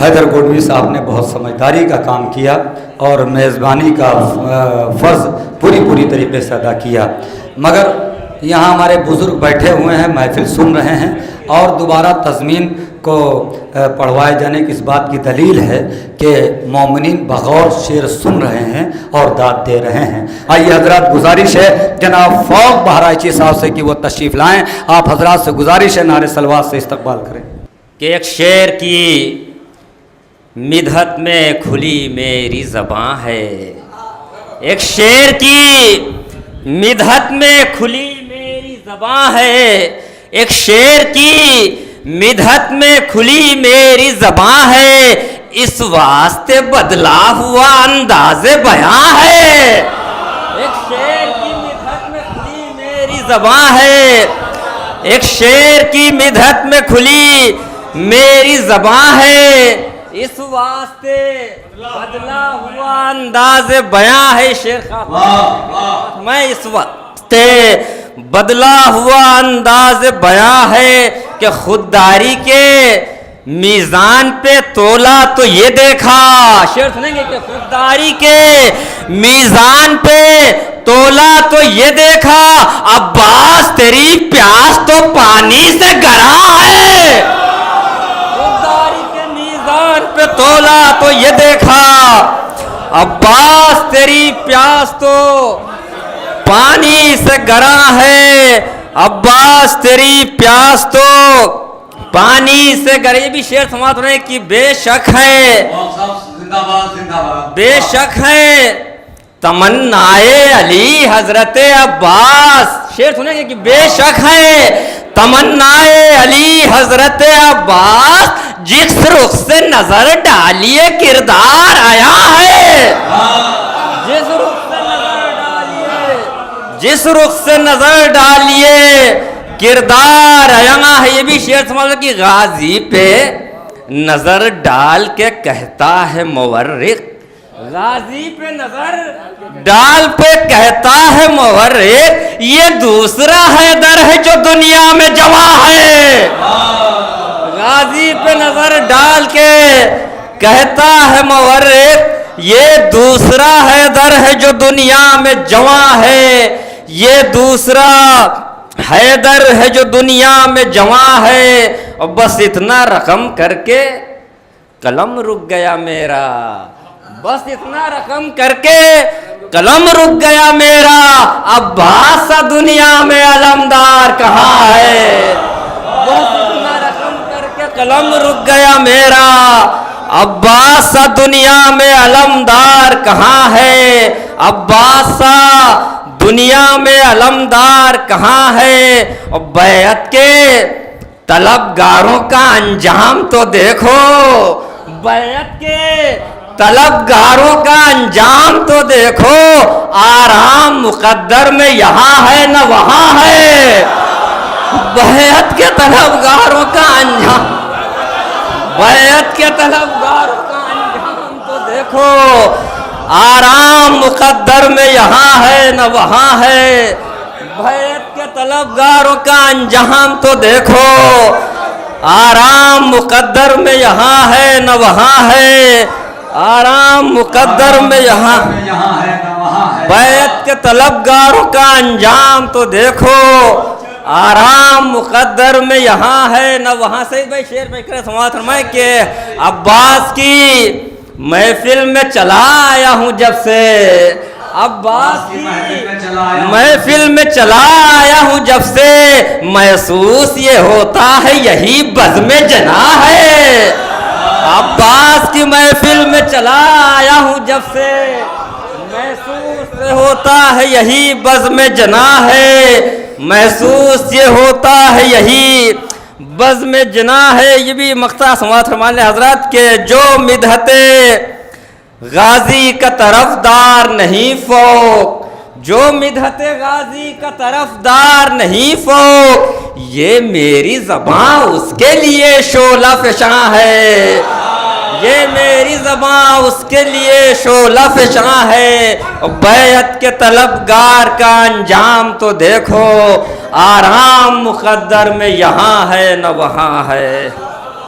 حیدر گوڈوی صاحب نے بہت سمجھداری کا کام کیا اور میزبانی کا فرض پوری طریقے سے ادا کیا، مگر یہاں ہمارے بزرگ بیٹھے ہوئے ہیں، محفل سن رہے ہیں اور دوبارہ تضمین کو پڑھوائے جانے کی اس بات کی دلیل ہے کہ مومنین بغور شعر سن رہے ہیں اور داد دے رہے ہیں۔ آئیے حضرات، گزارش ہے جناب فوق بہرائچی صاحب سے کہ وہ تشریف لائیں۔ آپ حضرات سے گزارش ہے نعرے صلوات سے استقبال کریں کہ ایک شعر کی مدحت میں کھلی میری زباں ہے، ایک شعر کی مدحت میں کھلی میری زباں ہے، ایک شعر کی مدحت میں کھلی میری زباں ہے، اس واسطے بدلا ہوا انداز بیاں ہے۔ ایک شعر کی مدحت میں کھلی میری زباں ہے، ایک شعر کی مدحت میں کھلی میری زباں ہے، اس واسطے بدلا ہوا انداز بیاں ہے۔ شعر میں اس واسطے بدلا ہوا انداز بیاں ہے کہ خودداری کے میزان پہ تولا تو یہ دیکھا، شعر سنیں گے کہ خودداری کے میزان پہ تولا تو یہ دیکھا، عباس تیری پیاس تو پانی سے گرا ہے۔ خودداری کے میزان پہ تولا تو یہ دیکھا، عباس تیری پیاس تو پانی سے گرا ہے، عباس تیری پیاس تو پانی سے گرا۔ یہ بھی شعر سماعت ہونے کی بے شک ہے، بے شک ہے تمنائے علی حضرت عباس۔ شعر سنیں گے کہ بے شک ہے تمنائے علی حضرت عباس، جس رخ سے نظر ڈالیے کردار آیا ہے۔ جس رخ سے نظر ڈالیے، جس رخ سے نظر ڈالیے کردار آیا ہے۔ یہ بھی شعر سمجھو کہ غازی پہ نظر ڈال کے کہتا ہے مورخ، غازی پہ نظر ڈال پہ کہتا ہے مورخ، یہ دوسرا حیدر ہے جو دنیا میں جواں ہے۔ غازی پہ نظر ڈال کے کہتا ہے مورخ، یہ دوسرا حیدر ہے جو دنیا میں جواں ہے، یہ دوسرا حیدر ہے جو دنیا میں جواں ہے۔ اور بس اتنا رقم کر کے قلم رک گیا میرا، بس اتنا رقم کر کے قلم رک گیا میرا، عباس سا دنیا میں علمدار کہاں ہے۔ بس اتنا رقم کر کے قلم رک گیا میرا، عباس سا دنیا میں علمدار کہاں ہے، عباس سا دنیا میں علمدار کہاں ہے۔ اور بیعت کے طلبگاروں کا انجام تو دیکھو، بیعت کے طلبگاروں کا انجام تو دیکھو، آرام مقدر میں یہاں ہے نہ وہاں ہے۔ بیعت کے طلبگاروں کا انجام، بیعت کے طلبگاروں کا انجام تو دیکھو، آرام مقدر میں یہاں ہے نہ وہاں ہے۔ بیعت کے طلبگاروں کا انجام تو دیکھو، آرام مقدر میں یہاں ہے نہ وہاں ہے، آرام مقدر میں یہاں ہے نہ وہاں ہے۔ بیعت کے طلبگاروں کا انجام تو دیکھو، آرام مقدر میں یہاں ہے نہ وہاں سے۔ بھائی شعر پہ کرے سماعت فرمائے کہ عباس کی محفل میں چلا آیا ہوں جب سے، عباس کی محفل میں چلا آیا ہوں جب سے، محسوس یہ ہوتا ہے یہی بزم جنا ہے۔ عباس کی محفل میں چلا آیا ہوں جب سے، محسوس یہ ہوتا ہے یہی بزم جنا ہے، محسوس یہ ہوتا ہے یہی بزم جنا ہے۔ یہ بھی مقطع سماعت فرمانے حضرات کہ جو مدحت غازی کا طرفدار نہیں فوق، جو مدحت غازی کا طرفدار نہیں فوق، یہ میری زباں اس کے لیے شعلہ فشاں ہے، یہ میری زباں اس کے لیے شعلہ فشاں ہے۔ بیعت کے طلبگار کا انجام تو دیکھو، آرام مقدر میں یہاں ہے نہ وہاں ہے۔